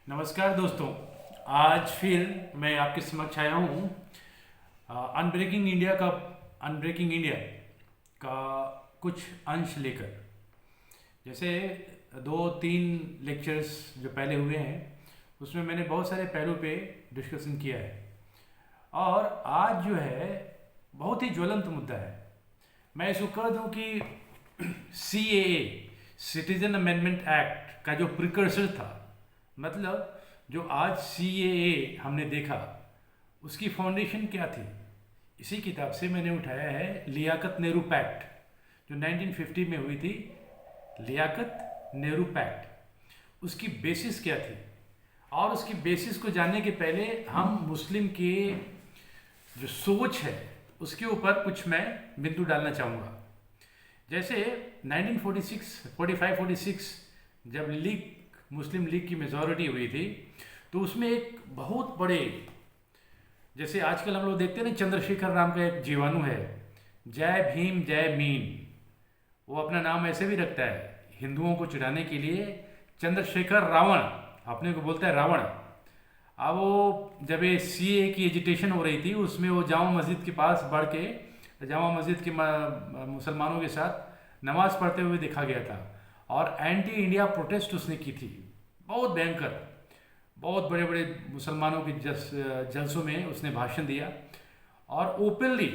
नमस्कार दोस्तों। आज फिर मैं आपके समक्ष आया हूँ अनब्रेकिंग इंडिया का कुछ अंश लेकर। जैसे दो तीन लेक्चर्स जो पहले हुए हैं उसमें मैंने बहुत सारे पहलू पे डिस्कशन किया है और आज जो है बहुत ही ज्वलंत मुद्दा है। मैं इसको कह दूँ कि CAA सिटीजन अमेंडमेंट एक्ट का जो प्रिकर्सर था, मतलब जो आज CAA हमने देखा उसकी फाउंडेशन क्या थी। इसी किताब से मैंने उठाया है लियाकत नेहरू पैक्ट जो 1950 में हुई थी। लियाकत नेहरू पैक्ट उसकी बेसिस क्या थी, और उसकी बेसिस को जानने के पहले हम मुस्लिम के जो सोच है उसके ऊपर कुछ मैं बिंदु डालना चाहूँगा। जैसे 1946 जब मुस्लिम लीग की मेजॉरिटी हुई थी तो उसमें एक बहुत बड़े, जैसे आजकल हम लोग देखते हैं ना, चंद्रशेखर नाम का एक जीवाणु है, जय भीम जय मीन। वो अपना नाम ऐसे भी रखता है हिंदुओं को चिढ़ाने के लिए, चंद्रशेखर रावण अपने को बोलता है रावण। अब वो जब ये CAA की एजिटेशन हो रही थी उसमें वो जामा मस्जिद के पास बढ़ के जामा मस्जिद के मुसलमानों के साथ नमाज पढ़ते हुए देखा गया था और एंटी इंडिया प्रोटेस्ट उसने की थी। बहुत भयंकर, बहुत बड़े बड़े मुसलमानों के जलसों में उसने भाषण दिया और ओपनली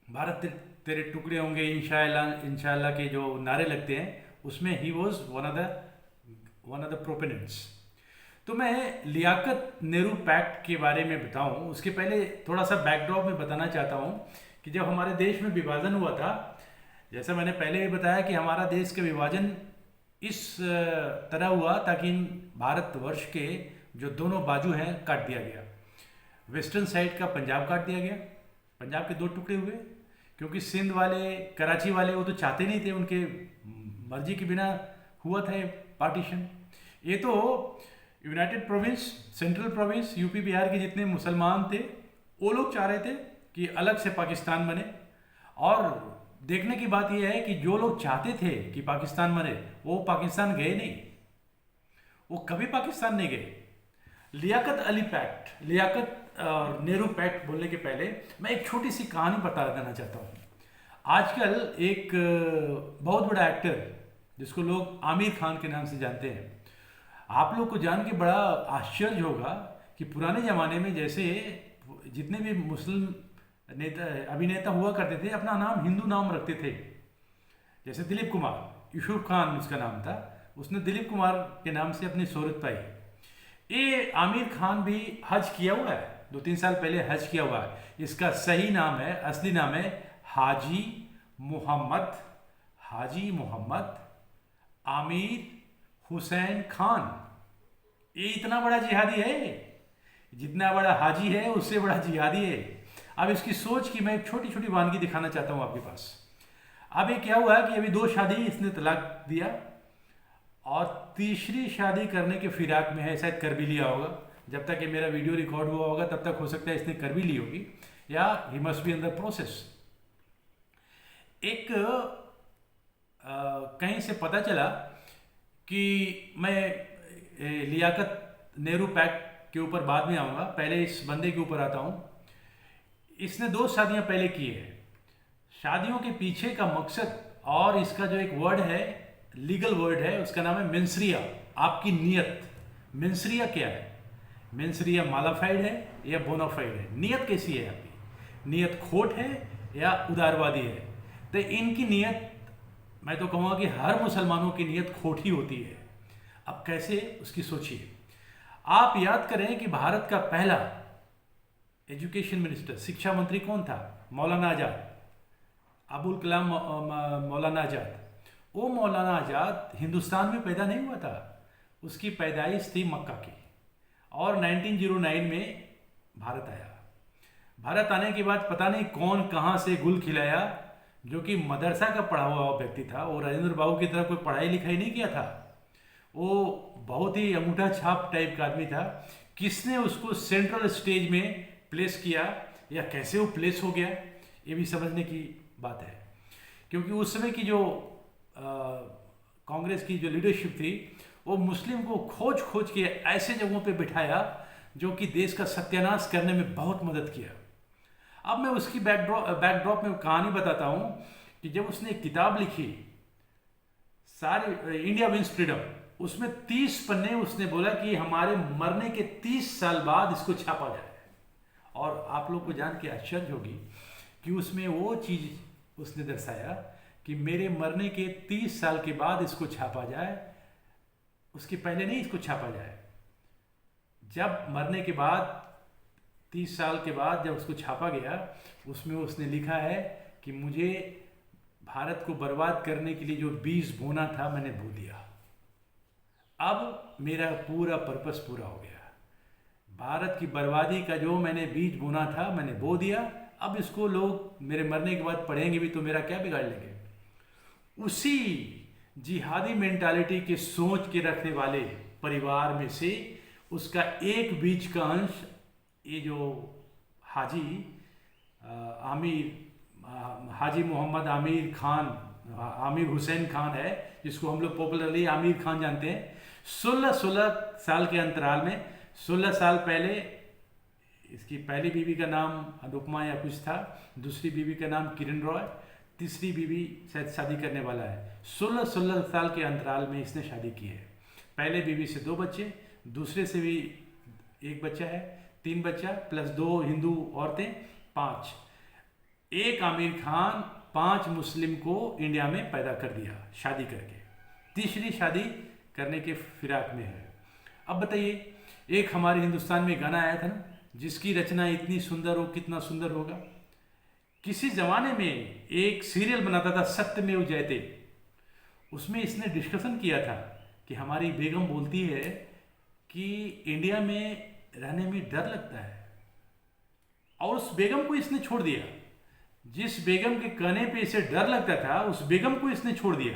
भारत तेरे टुकड़े होंगे इंशाअल्लाह इंशाअल्लाह के जो नारे लगते हैं उसमें ही was one of the proponents. तो मैं लियाकत नेहरू पैक्ट के बारे में बताऊं उसके पहले थोड़ा सा बैकड्रॉप में बताना चाहता हूं कि जब हमारे देश में विभाजन हुआ था, जैसा मैंने पहले भी बताया कि हमारा देश का विभाजन इस तरह हुआ ताकि भारतवर्ष के जो दोनों बाजू हैं काट दिया गया। वेस्टर्न साइड का पंजाब काट दिया गया, पंजाब के दो टुकड़े हुए, क्योंकि सिंध वाले कराची वाले वो तो चाहते नहीं थे, उनके मर्जी के बिना हुआ था ये पार्टीशन। ये तो United province, central province, UP Bihar के जितने मुसलमान थे वो लोग चाह रहे थे कि अलग से पाकिस्तान बने। और देखने की बात यह है कि जो लोग चाहते थे कि पाकिस्तान बने वो पाकिस्तान गए नहीं, वो कभी पाकिस्तान नहीं गए। लियाकत अली पैक्ट, लियाकत नेहरू पैक्ट बोलने के पहले मैं एक छोटी सी कहानी बता देना चाहता हूँ। आजकल एक बहुत बड़ा एक्टर जिसको लोग आमिर खान के नाम से जानते हैं, आप लोग को जान के बड़ा आश्चर्य होगा कि पुराने ज़माने में जैसे जितने भी मुस्लिम अभिनेता हुआ करते थे अपना नाम हिंदू नाम रखते थे। जैसे दिलीप कुमार, यूसुफ खान उसका नाम था, उसने दिलीप कुमार के नाम से अपनी शोहरत पाई। ये आमिर खान भी हज किया हुआ है, 2-3 साल पहले हज किया हुआ है। इसका सही नाम है, असली नाम है हाजी मोहम्मद आमिर हुसैन खान। ये इतना बड़ा जिहादी है, जितना बड़ा हाजी है उससे बड़ा जिहादी है। अब इसकी सोच की मैं एक छोटी छोटी वानगी दिखाना चाहता हूँ आपके पास। अब ये क्या हुआ है कि अभी 2 शादी इसने तलाक दिया और तीसरी शादी करने के फिराक में है, शायद कर भी लिया होगा। जब तक ये मेरा वीडियो रिकॉर्ड हुआ होगा तब तक हो सकता है इसने कर भी ली होगी, या he must be in the process. एक कहीं से पता चला कि मैं लियाकत नेहरू पैक्ट के ऊपर बाद में आऊँगा, पहले इस बंदे के ऊपर आता हूँ। इसने 2 शादियाँ पहले की है। शादियों के पीछे का मकसद और इसका जो एक वर्ड है, लीगल वर्ड है, उसका नाम है मेंसरिया। आपकी नियत, मेंसरिया क्या है? मेंसरिया मालाफाइड है या बोनाफाइड है? नियत कैसी है आपकी? नियत खोट है या उदारवादी है? तो इनकी नियत, मैं तो कहूँगा कि हर मुसलमानों की नियत खोट ही होती है। अब कैसे, उसकी सोचिए। आप याद करें कि भारत का पहला एजुकेशन मिनिस्टर, शिक्षा मंत्री कौन था? मौलाना आज़ाद, अबुल कलाम मौलाना आज़ाद। वो मौलाना आज़ाद हिंदुस्तान में पैदा नहीं हुआ था, उसकी पैदाइश थी मक्का की, और 1909 में भारत आया। भारत आने के बाद पता नहीं कौन कहाँ से गुल खिलाया, जो कि मदरसा का पढ़ा हुआ व्यक्ति था। वो राजेंद्र बाबू की तरह कोई पढ़ाई लिखाई नहीं किया था, वो बहुत ही अंगूठा छाप टाइप का आदमी था। किसने उसको सेंट्रल स्टेज में प्लेस किया या कैसे वो प्लेस हो गया, ये भी समझने की बात है। क्योंकि उस समय की जो कांग्रेस की जो लीडरशिप थी वो मुस्लिम को खोज खोज के ऐसे जगहों पे बिठाया जो कि देश का सत्यानाश करने में बहुत मदद किया। अब मैं उसकी बैकड्रॉप में कहानी बताता हूँ कि जब उसने एक किताब लिखी सारी इंडिया विंस फ्रीडम, उसमें 30 पन्ने उसने बोला कि हमारे मरने के 30 साल बाद इसको छापा जाए। और आप लोग को जान के आश्चर्य होगी कि उसमें वो चीज़ उसने दर्शाया कि मेरे मरने के 30 साल के बाद इसको छापा जाए, उसके पहले नहीं इसको छापा जाए। जब मरने के बाद 30 साल के बाद जब उसको छापा गया, उसमें उसने लिखा है कि मुझे भारत को बर्बाद करने के लिए जो बीज बोना था मैंने बो दिया, अब मेरा पूरा पर्पस पूरा हो गया। भारत की बर्बादी का जो मैंने बीज बोना था मैंने बो दिया, अब इसको लोग मेरे मरने के बाद पढ़ेंगे भी तो मेरा क्या बिगाड़ लेंगे। उसी जिहादी मेंटालिटी के सोच के रखने वाले परिवार में से उसका एक बीज का अंश ये जो हाजी मोहम्मद आमिर हुसैन खान है, जिसको हम लोग पॉपुलरली आमिर खान जानते हैं, 16 साल के अंतराल में 16 साल पहले इसकी पहली बीवी का नाम अनुपमा या कुछ था, दूसरी बीवी का नाम किरण रॉय, तीसरी बीवी शायद शादी करने वाला है। 16 साल के अंतराल में इसने शादी की है। पहले बीवी से 2 बच्चे, दूसरे से भी 1 बच्चा है, 3 बच्चा प्लस 2 हिंदू औरतें, 5। एक आमिर खान 5 मुस्लिम को इंडिया में पैदा कर दिया शादी करके, तीसरी शादी करने के फिराक में है। अब बताइए, एक हमारे हिंदुस्तान में गाना आया था ना, जिसकी रचना इतनी सुंदर हो कितना सुंदर होगा। किसी जमाने में एक सीरियल बनाता था सत्यमेव जयते, उसमें इसने डिस्कशन किया था कि हमारी बेगम बोलती है कि इंडिया में रहने में डर लगता है, और उस बेगम को इसने छोड़ दिया। जिस बेगम के कहने पे इसे डर लगता था उस बेगम को इसने छोड़ दिया,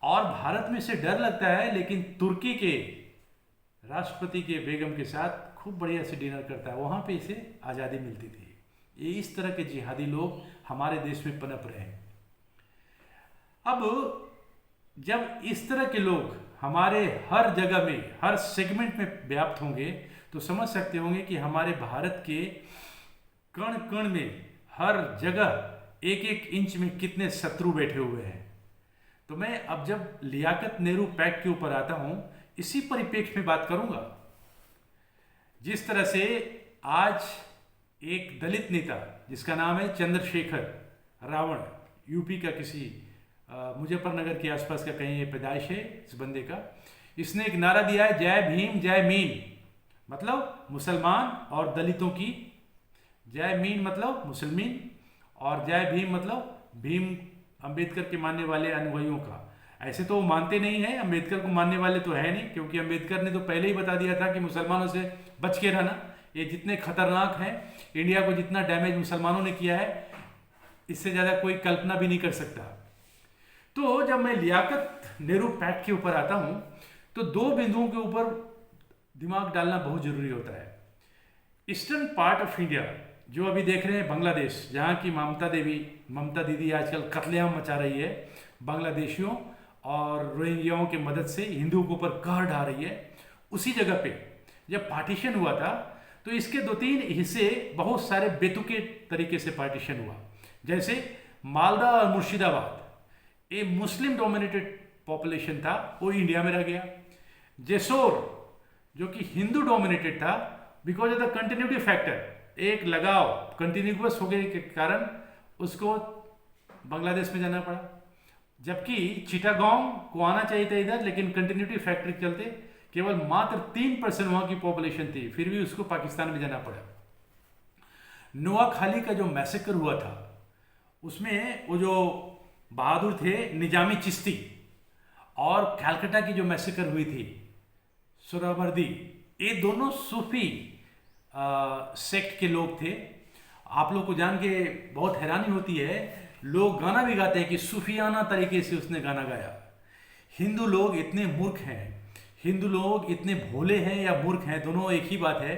और भारत में इसे डर लगता है लेकिन तुर्की के राष्ट्रपति के बेगम के साथ खूब बढ़िया से डिनर करता है, वहाँ पे इसे आज़ादी मिलती थी। ये इस तरह के जिहादी लोग हमारे देश में पनप रहे हैं। अब जब इस तरह के लोग हमारे हर जगह में, हर सेगमेंट में व्याप्त होंगे तो समझ सकते होंगे कि हमारे भारत के कण कण में, हर जगह 1-1 इंच में कितने शत्रु बैठे हुए हैं। तो मैं अब जब लियाकत नेहरू पैक्ट के ऊपर आता हूँ, इसी परिप्रेक्ष्य में बात करूंगा। जिस तरह से आज एक दलित नेता जिसका नाम है चंद्रशेखर रावण, यूपी का किसी मुजफ्फरनगर के आसपास का कहीं ये पैदाइश है इस बंदे का, इसने एक नारा दिया है, जय भीम जय मीन, मतलब मुसलमान और दलितों की, जय मीन मतलब मुसलमान, और जय भीम मतलब भीम अंबेडकर के मानने वाले अनुयायियों का। ऐसे तो वो मानते नहीं है, अंबेडकर को मानने वाले तो है नहीं, क्योंकि अंबेडकर ने तो पहले ही बता दिया था कि मुसलमानों से बच के रहना, ये जितने खतरनाक हैं, इंडिया को जितना डैमेज मुसलमानों ने किया है इससे ज़्यादा कोई कल्पना भी नहीं कर सकता। तो जब मैं लियाकत नेहरू पैक्ट के ऊपर आता हूँ तो 2 बिंदुओं के ऊपर दिमाग डालना बहुत ज़रूरी होता है। ईस्टर्न पार्ट ऑफ इंडिया जो अभी देख रहे हैं बांग्लादेश, जहाँ की ममता दीदी आजकल कत्लेआम मचा रही है, बांग्लादेशियों और रोहिंग्याओं की मदद से हिंदुओं के ऊपर कहर ढा रही है। उसी जगह पे जब पार्टीशन हुआ था तो इसके 2-3 हिस्से बहुत सारे बेतुके तरीके से पार्टीशन हुआ। जैसे मालदा और मुर्शिदाबाद, ये मुस्लिम डोमिनेटेड पॉपुलेशन था, वो इंडिया में रह गया। जेसोर जो कि हिंदू डोमिनेटेड था, because of the continuity factor, एक लगाव कंटिन्यूस हो गए के कारण उसको बांग्लादेश में जाना पड़ा। जबकि चिटागोंग को आना चाहिए था इधर, लेकिन कंटिन्यूटी फैक्टर के चलते केवल मात्र 3% वहाँ की पॉपुलेशन थी, फिर भी उसको पाकिस्तान में जाना पड़ा। नोआखाली का जो मैसेकर हुआ था उसमें वो जो बहादुर थे निजामी चिश्ती, और कैलकाटा की जो मैसेकर हुई थी सोहरावर्दी, ये दोनों सूफी सेक्ट के लोग थे। आप लोग को जान के बहुत हैरानी होती है, लोग गाना भी गाते हैं कि सूफियाना तरीके से उसने गाना गाया। हिंदू लोग इतने मूर्ख हैं, हिंदू लोग इतने भोले हैं या मूर्ख हैं, दोनों एक ही बात है,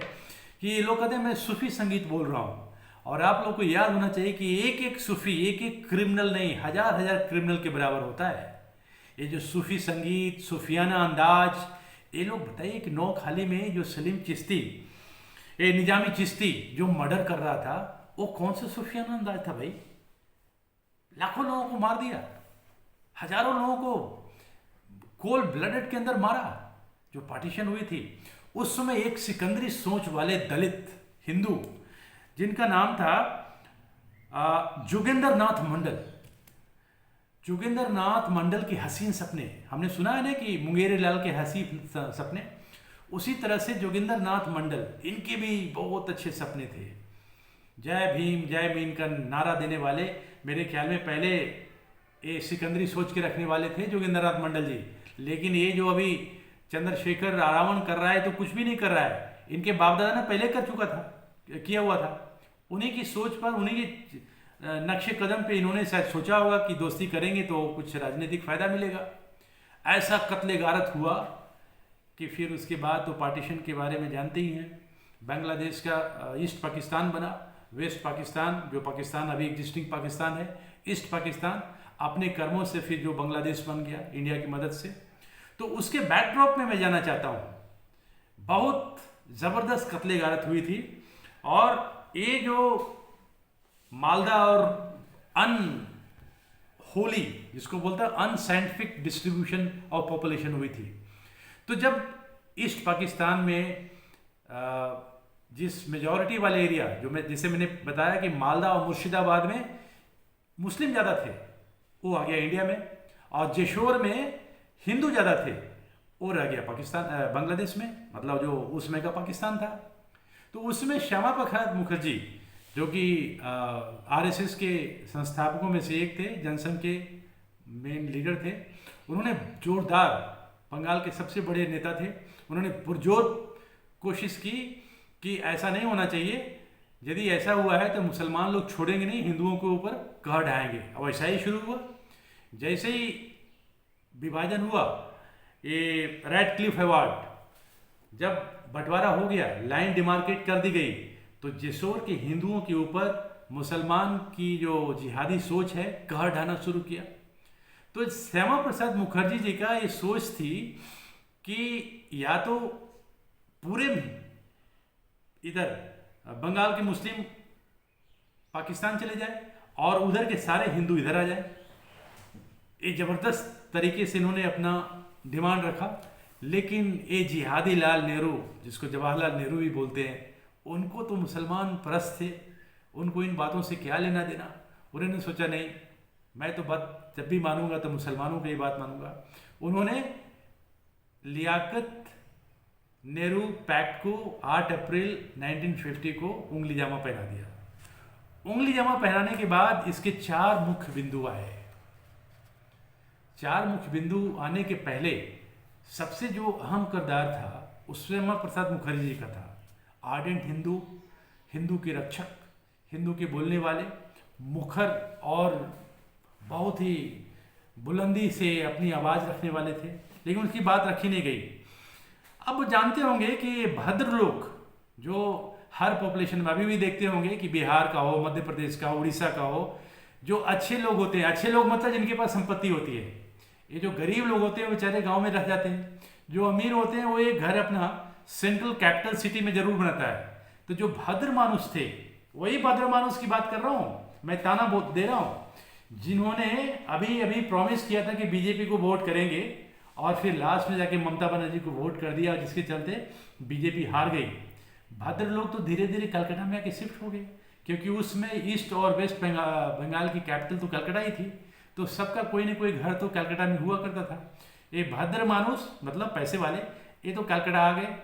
कि ये लोग कहते हैं मैं सूफी संगीत बोल रहा हूँ। और आप लोग को याद होना चाहिए कि एक एक सूफी एक एक क्रिमिनल नहीं, 1000 क्रिमिनल के बराबर होता है। ये जो सूफी संगीत, सूफियाना अंदाज, ये लोग बताइए कि नौखाली में जो सलीम चिश्ती, ये निजामी चिश्ती जो मर्डर कर रहा था, वो कौन सा सूफियाना अंदाज था भाई? लाखों लोगों को मार दिया, हजारों लोगों को कोल्ड ब्लडेड के अंदर मारा। जो पार्टीशन हुई थी उस समय, एक सिकंदरी सोच वाले दलित हिंदू जिनका नाम था जोगेंद्र नाथ मंडल। जोगेंद्र नाथ मंडल के हसीन सपने, हमने सुना है ना कि मुंगेरी लाल के हसीन सपने, उसी तरह से जोगेंद्र नाथ मंडल, इनके भी बहुत अच्छे सपने थे। जय भीम जय भीम का नारा देने वाले, मेरे ख्याल में पहले ये सिकंदरी सोच के रखने वाले थे जोगेंद्र नाथ मंडल जी। लेकिन ये जो अभी चंद्रशेखर रावण कर रहा है तो कुछ भी नहीं कर रहा है, इनके बाप दादा ने पहले कर चुका था, किया हुआ था। उन्हीं की सोच पर, उन्हीं के नक्शे कदम पे इन्होंने शायद सोचा होगा कि दोस्ती करेंगे तो कुछ राजनीतिक फायदा मिलेगा। ऐसा कत्ले गारत हुआ कि फिर उसके बाद तो पार्टीशन के बारे में जानते ही हैं। बांग्लादेश का ईस्ट पाकिस्तान बना, वेस्ट पाकिस्तान, जो पाकिस्तान अभी एग्जिस्टिंग पाकिस्तान है, ईस्ट पाकिस्तान अपने कर्मों से फिर जो बांग्लादेश बन गया इंडिया की मदद से। तो उसके बैकड्रॉप में मैं जाना चाहता हूँ। बहुत ज़बरदस्त कत्ले गारत हुई थी, और ये जो मालदा और अनहोली, जिसको बोलता है अनसाइंटिफिक डिस्ट्रीब्यूशन ऑफ पॉपुलेशन हुई थी। तो जब ईस्ट पाकिस्तान में जिस मेजॉरिटी वाले एरिया, जो मैं जैसे मैंने बताया कि मालदा और मुर्शिदाबाद में मुस्लिम ज़्यादा थे, वो आ गया इंडिया में, और जेशोर में हिंदू ज़्यादा थे, वो रह गया पाकिस्तान, बांग्लादेश में, मतलब जो उस समय का पाकिस्तान था। तो उसमें श्यामा प्रसाद मुखर्जी, जो कि आरएसएस के संस्थापकों में से एक थे, जनसंघ के मेन लीडर थे, उन्होंने जोरदार, बंगाल के सबसे बड़े नेता थे, उन्होंने पुरजोर कोशिश की कि ऐसा नहीं होना चाहिए, यदि ऐसा हुआ है तो मुसलमान लोग छोड़ेंगे नहीं, हिंदुओं के ऊपर कहर ढाएंगे। अब ऐसा ही शुरू हुआ। जैसे ही विभाजन हुआ, ये रेड क्लिफ अवार्ड जब बंटवारा हो गया, लाइन डिमार्केट कर दी गई, तो जेशोर के हिंदुओं के ऊपर मुसलमान की जो जिहादी सोच है, कहर ढाना शुरू किया। तो श्यामा प्रसाद मुखर्जी जी का ये सोच थी कि या तो पूरे इधर बंगाल के मुस्लिम पाकिस्तान चले जाए और उधर के सारे हिंदू इधर आ जाए। एक ज़बरदस्त तरीके से इन्होंने अपना डिमांड रखा। लेकिन ये जिहादी लाल नेहरू, जिसको जवाहरलाल नेहरू भी बोलते हैं, उनको तो मुसलमान परस्त थे, उनको इन बातों से क्या लेना देना। उन्होंने सोचा नहीं, मैं तो बात जब भी मानूंगा तो मुसलमानों की बात मानूंगा। उन्होंने लियाकत नेहरू पैक्ट को 8 अप्रैल 1950 को उंगली जामा पहना दिया। उंगली जामा पहनाने के बाद इसके 4 मुख्य बिंदु आए। 4 मुख्य बिंदु आने के पहले सबसे जो अहम किरदार था उसमें श्यामा प्रसाद मुखर्जी जी का था। आर्डेंट हिंदू, हिंदू के रक्षक, हिंदू के बोलने वाले, मुखर और बहुत ही बुलंदी से अपनी आवाज़ रखने वाले थे, लेकिन उनकी बात रखी नहीं गई। अब जानते होंगे कि भद्र लोग जो हर पॉपुलेशन में अभी भी देखते होंगे कि बिहार का हो, मध्य प्रदेश का हो, उड़ीसा का हो, जो अच्छे लोग होते हैं, अच्छे लोग मतलब जिनके पास संपत्ति होती है, ये जो गरीब लोग होते हैं बेचारे गांव में रह जाते हैं। जो अमीर होते हैं वो एक घर अपना सेंट्रल कैपिटल सिटी में जरूर बनाता है। तो जो भद्र मानुष थे, वही भद्र मानुष की बात कर रहा हूँ मैं, ताना दे रहा हूँ, जिन्होंने अभी अभी प्रॉमिस किया था कि बीजेपी को वोट करेंगे और फिर लास्ट में जाके ममता बनर्जी को वोट कर दिया, जिसके चलते बीजेपी हार गई। भद्र लोग तो धीरे धीरे कलकत्ता में आके शिफ्ट हो गए, क्योंकि उसमें ईस्ट और वेस्ट बंगाल की कैपिटल तो कलकत्ता ही थी, तो सबका कोई ना कोई घर तो कलकत्ता में हुआ करता था। ये भद्र मानुस मतलब पैसे वाले, ये तो कलकत्ता आ गए।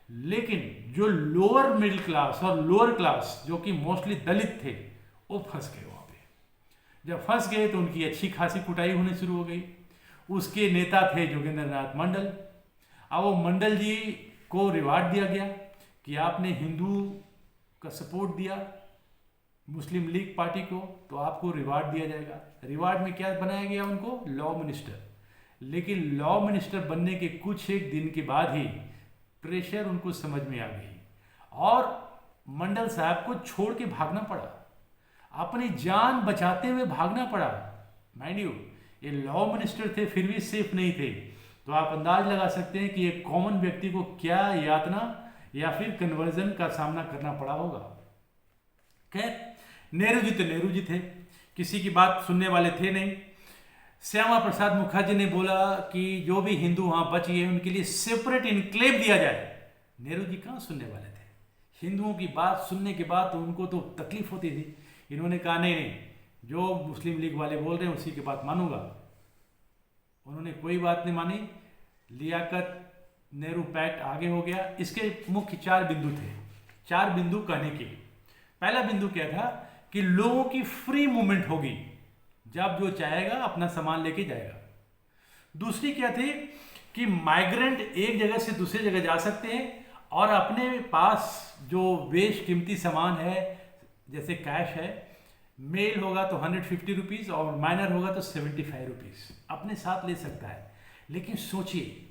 लेकिन जो लोअर मिडिल क्लास और लोअर क्लास, जो कि मोस्टली दलित थे, वो फंस गए वहाँ पे। जब फंस गए तो उनकी अच्छी खासी कुटाई होनी शुरू हो गई। उसके नेता थे जोगेंद्र नाथ मंडल। अब वो मंडल जी को रिवार्ड दिया गया कि आपने हिंदू का सपोर्ट दिया मुस्लिम लीग पार्टी को, तो आपको रिवार्ड दिया जाएगा। रिवार्ड में क्या बनाया गया उनको? Law minister. लेकिन लॉ मिनिस्टर बनने के कुछ एक दिन के बाद ही प्रेशर उनको समझ में आ गई और मंडल साहब को छोड़ के भागना पड़ा, अपनी जान बचाते हुए भागना पड़ा। माइंड यू, ये लॉ मिनिस्टर थे फिर भी सेफ नहीं थे। तो आप अंदाज लगा सकते हैं कि एक कॉमन व्यक्ति को क्या यातना या फिर कन्वर्जन का सामना करना पड़ा होगा। खैर, नेहरू जी तो नेहरू जी थे, किसी की बात सुनने वाले थे नहीं। श्यामा प्रसाद मुखर्जी ने बोला कि जो भी हिंदू वहाँ बच गए उनके लिए सेपरेट इनक्लेव दिया जाए। नेहरू जी कहाँ सुनने वाले थे, हिंदुओं की बात सुनने के बाद तो उनको तो तकलीफ होती थी। इन्होंने कहा नहीं नहीं, जो मुस्लिम लीग वाले बोल रहे हैं उसी की बात मानूंगा। उन्होंने कोई बात नहीं मानी, लियाकत नेहरू पैक्ट आगे हो गया। इसके मुख्य 4 बिंदु थे, 4 बिंदु कहने के। पहला बिंदु क्या था कि लोगों की फ्री मूवमेंट होगी, जब जो चाहेगा अपना सामान लेके जाएगा। दूसरी क्या थी कि माइग्रेंट एक जगह से दूसरी जगह जा सकते हैं और अपने पास जो बेशकीमती सामान है, जैसे कैश है, मेल होगा तो 150 रुपीज़ और माइनर होगा तो 75 रुपीज़ अपने साथ ले सकता है। लेकिन सोचिए,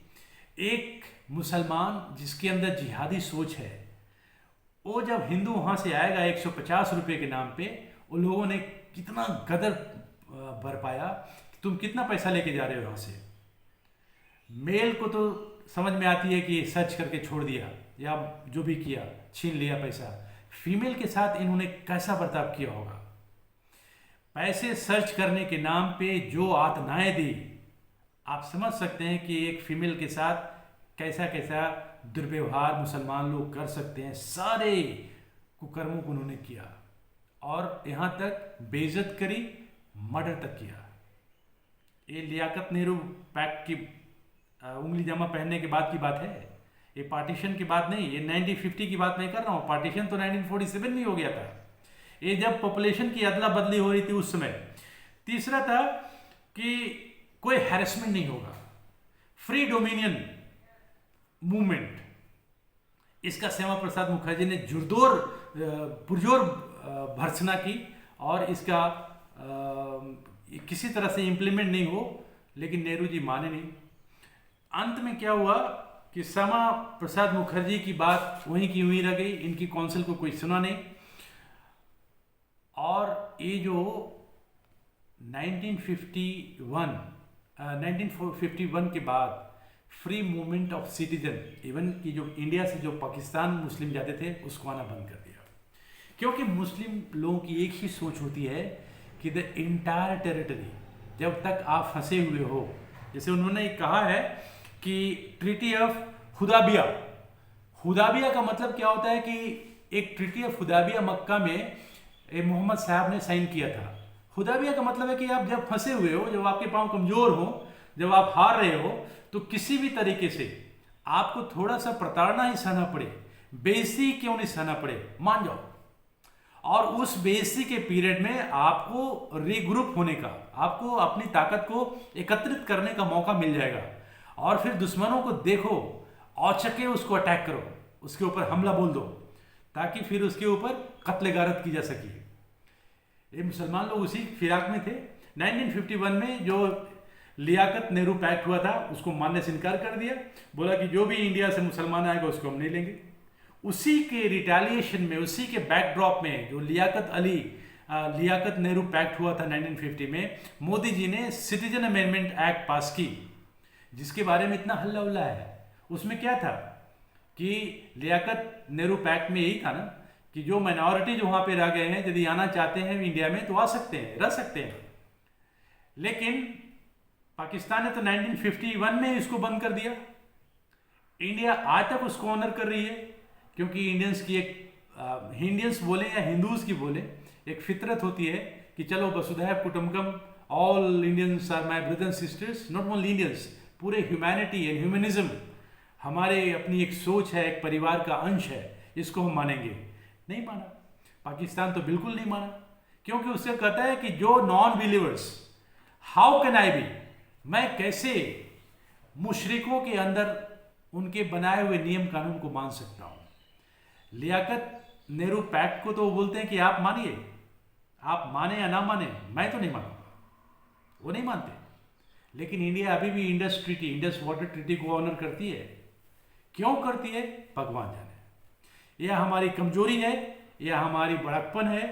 एक मुसलमान जिसके अंदर जिहादी सोच है, वो जब हिंदू वहाँ से आएगा 150 रुपये के नाम पे, उन लोगों ने कितना गदर बरपाया, तुम कितना पैसा लेके जा रहे हो यहाँ से। मेल को तो समझ में आती है कि सर्च करके छोड़ दिया या जो भी किया, छीन लिया पैसा। फीमेल के साथ इन्होंने कैसा बर्ताव किया होगा। पैसे सर्च करने के नाम पे जो आतनाएं दी, आप समझ सकते हैं कि एक फीमेल के साथ कैसा कैसा दुर्व्यवहार मुसलमान लोग कर सकते हैं। सारे कुकर्मों को उन्होंने किया और यहाँ तक बेइज्जत करी, मर्डर तक किया। ये लियाकत नेहरू पैक्ट की उंगली जमा पहनने के बाद की बात है, ये पार्टीशन की बात नहीं, ये 1950 की बात नहीं कर रहा हूँ। पार्टीशन तो 1947 में हो गया था, ये जब पॉपुलेशन की अदला बदली हो रही थी उस समय। तीसरा था कि कोई हैरेसमेंट नहीं होगा, फ्री डोमिनियन मूवमेंट। इसका श्यामा प्रसाद मुखर्जी ने पुरजोर भर्त्सना की और इसका किसी तरह से इम्प्लीमेंट नहीं हो, लेकिन नेहरू जी माने नहीं। अंत में क्या हुआ कि श्यामा प्रसाद मुखर्जी की बात वहीं की वहीं रह गई, इनकी काउंसिल को कोई सुना नहीं। और ये जो 1951 के बाद free movement of citizen, even कि जो इंडिया से जो पाकिस्तान मुस्लिम जाते थे उसको आना बंद कर दिया, क्योंकि मुस्लिम लोगों की एक ही सोच होती है कि द इंटायर टेरिटरी, जब तक आप फंसे हुए हो, जैसे उन्होंने कहा है कि ट्रीटी ऑफ हुदाबिया। हुदाबिया का मतलब क्या होता है कि एक ट्रीटी ऑफ हुदाबिया मक्का में मोहम्मद साहब ने साइन किया था। हुदाबिया का मतलब है कि आप जब फंसे हुए हो, जब आपके पांव कमजोर हो, जब आप हार रहे हो, तो किसी भी तरीके से आपको थोड़ा सा प्रताड़ना ही सहना पड़े, बेइज्जती क्यों नहीं सहना पड़े, मान जाओ। और उस बेइज्जती के पीरियड में आपको रीग्रुप होने का, आपको अपनी ताकत को एकत्रित करने का मौका मिल जाएगा और फिर दुश्मनों को देखो, औचके उसको अटैक करो, उसके ऊपर हमला बोल दो, ताकि फिर उसके ऊपर कत्ल गारत की जा सके। ये मुसलमान लोग उसी फिराक में थे। 1951 में जो लियाकत नेहरू पैक्ट हुआ था उसको मानने से इनकार कर दिया, बोला कि जो भी इंडिया से मुसलमान आएगा उसको हम नहीं लेंगे। उसी के रिटेलिएशन में, उसी के बैकड्रॉप में जो लियाकत नेहरू पैक्ट हुआ था 1950 में, मोदी जी ने सिटीजन अमेंडमेंट एक्ट पास की, जिसके बारे में इतना हल्ला उल्ला है। उसमें क्या था कि लियाकत नेहरू पैक्ट में यही था ना कि जो माइनॉरिटी जो वहाँ पे रह गए हैं, यदि आना चाहते हैं इंडिया में तो आ सकते हैं, रह सकते हैं। लेकिन पाकिस्तान ने तो 1951 में इसको बंद कर दिया। इंडिया आज तक उसको ऑनर कर रही है, क्योंकि इंडियंस की एक इंडियंस बोले या हिंदूज की बोले, एक फितरत होती है कि चलो वसुधैव कुटुंबकम, all Indians are my brothers and sisters, not only Indians, पूरे ह्यूमैनिटी एंड ह्यूमनिज्म हमारे अपनी एक सोच है, एक परिवार का अंश है, इसको हम मानेंगे। नहीं माना, पाकिस्तान तो बिल्कुल नहीं माना, क्योंकि उससे कहता है कि जो non believers, how can I be, मैं कैसे मुशरिकों के अंदर उनके बनाए हुए नियम कानून को मान सकता हूं। लियाकत नेहरू पैक्ट को तो वो बोलते हैं कि आप मानिए, आप माने या ना माने, मैं तो नहीं मानूंगा, वो नहीं मानते। लेकिन इंडिया अभी भी Indus treaty, Indus water treaty को ऑनर करती है। क्यों करती है भगवान जाने। यह हमारी कमजोरी है, यह हमारी बड़कपन है,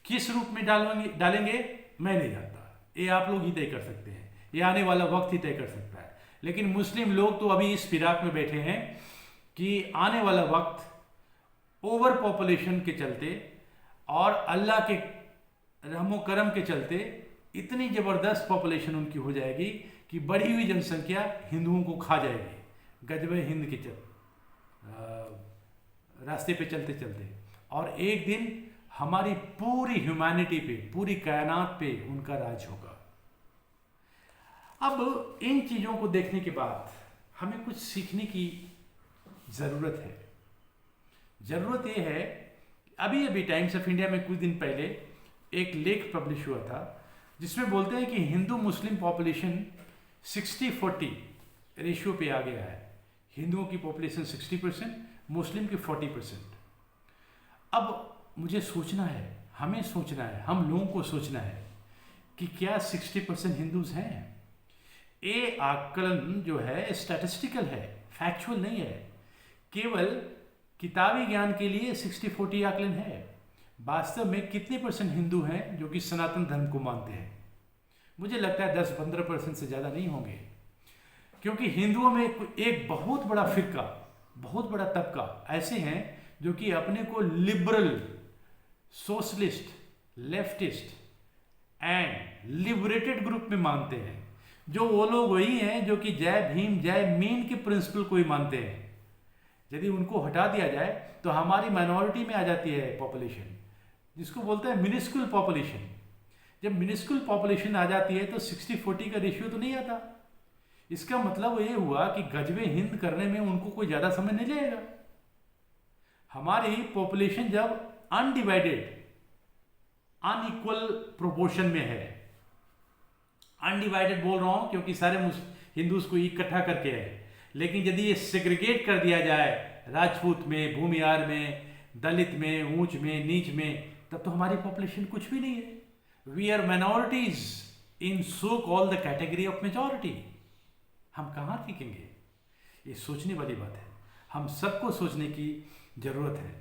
किस रूप में डालेंगे मैं नहीं जानता। ये आप लोग ही तय कर सकते हैं, ये आने वाला वक्त ही तय कर सकता है। लेकिन मुस्लिम लोग तो अभी इस फिराक में बैठे हैं कि आने वाला वक्त ओवर पॉपुलेशन के चलते और अल्लाह के रहमो करम के चलते इतनी ज़बरदस्त पॉपुलेशन उनकी हो जाएगी कि बढ़ी हुई जनसंख्या हिंदुओं को खा जाएगी गजबे हिंद के रास्ते पे चलते चलते, और एक दिन हमारी पूरी ह्यूमैनिटी पे, पूरी कायनात पे उनका राज होगा। अब इन चीज़ों को देखने के बाद हमें कुछ सीखने की ज़रूरत है। ज़रूरत ये है, अभी अभी टाइम्स ऑफ इंडिया में कुछ दिन पहले एक लेख पब्लिश हुआ था जिसमें बोलते हैं कि हिंदू मुस्लिम पॉपुलेशन 60-40 रेशियो पे आ गया है। हिंदुओं की पॉपुलेशन 60%, मुस्लिम की 40%। अब मुझे सोचना है, हमें सोचना है, हम लोगों को सोचना है कि क्या 60% हिंदूज हैं? ये आकलन जो है स्टैटिस्टिकल है, फैक्चुअल नहीं है। केवल किताबी ज्ञान के लिए 60-40 आकलन है। वास्तव में कितने परसेंट हिंदू हैं जो कि सनातन धर्म को मानते हैं? मुझे लगता है 10-15% से ज़्यादा नहीं होंगे, क्योंकि हिंदुओं में एक बहुत बड़ा फिरका, बहुत बड़ा तबका ऐसे हैं जो कि अपने को liberal, socialist, leftist and liberated group में मानते हैं। जो वो लोग वही हैं जो कि जय भीम जय मीन के प्रिंसिपल को ही मानते हैं। यदि उनको हटा दिया जाए तो हमारी माइनॉरिटी में आ जाती है पॉपुलेशन, जिसको बोलते हैं मिनिस्कुल पॉपुलेशन। जब मिनिस्कुल पॉपुलेशन आ जाती है तो 60-40 का रेशियो तो नहीं आता। इसका मतलब ये हुआ कि गजबे हिंद करने में उनको कोई ज़्यादा समय नहीं लगेगा। हमारी पॉपुलेशन जब अनडिवाइडेड, अनइक्वल प्रोपोर्शन में है, अनडिवाइडेड बोल रहा हूं क्योंकि सारे हिंदूज को इकट्ठा करके है, लेकिन यदि ये सेग्रीगेट कर दिया जाए राजपूत में, भूमिहार में, दलित में, ऊंच में, नीच में, तब तो हमारी पॉपुलेशन कुछ भी नहीं है। We are minorities in so called the category of majority. हम कहाँ टिकेंगे? ये सोचने वाली बात है। हम सबको सोचने की ज़रूरत है,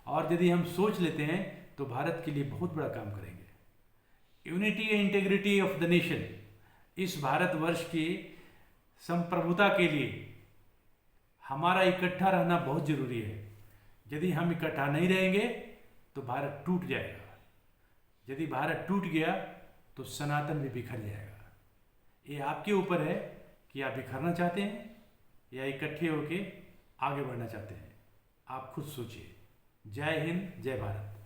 और यदि हम सोच लेते हैं तो भारत के लिए बहुत बड़ा काम करेंगे। Unity and integrity of the nation, इस भारतवर्ष की संप्रभुता के लिए हमारा इकट्ठा रहना बहुत जरूरी है। यदि हम इकट्ठा नहीं रहेंगे तो भारत टूट जाएगा। यदि भारत टूट गया तो सनातन भी बिखर जाएगा। ये आपके ऊपर है कि आप बिखरना चाहते हैं या इकट्ठे होके आगे बढ़ना चाहते हैं। आप खुद सोचिए। जय हिंद, जय भारत।